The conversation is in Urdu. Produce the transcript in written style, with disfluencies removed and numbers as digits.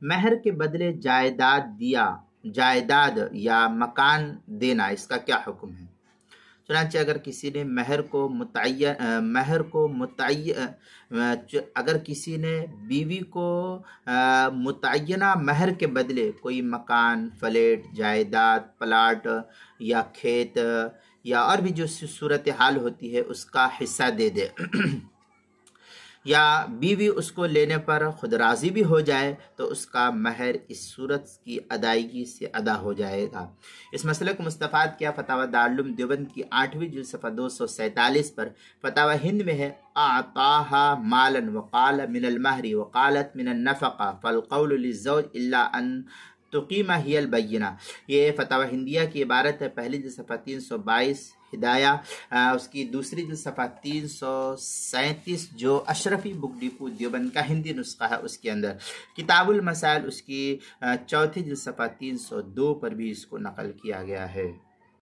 مہر کے بدلے جائیداد یا مکان دینا، اس کا کیا حکم ہے؟ چنانچہ اگر کسی نے اگر کسی نے بیوی کو متعینہ مہر کے بدلے کوئی مکان، فلیٹ، جائیداد، پلاٹ یا کھیت یا اور بھی جو صورتحال ہوتی ہے اس کا حصہ دے دے یا بیوی اس کو لینے پر خود راضی بھی ہو جائے تو اس کا مہر اس صورت کی ادائیگی سے ادا ہو جائے گا۔ اس مسئلے کو مستفاد کیا فتاوی دارالعلوم دیوبند کی 8ویں جلد صفحہ 247 پر۔ فتاوی ہند میں ہے اعطاها مالا وقال من المہر وقالت من النفقہ فالقول للزوج الا ان تقیم ہی البینہ۔ یہ فتاوی ہندیہ کی عبارت ہے، پہلی جلد صفحہ 322 ہدایہ، اس کی دوسری جلد صفحہ 337 جو اشرفی بک ڈپو دیوبند کا ہندی نسخہ ہے اس کے اندر۔ کتاب المسائل اس کی چوتھی جلد صفحہ 302 پر بھی اس کو نقل کیا گیا ہے۔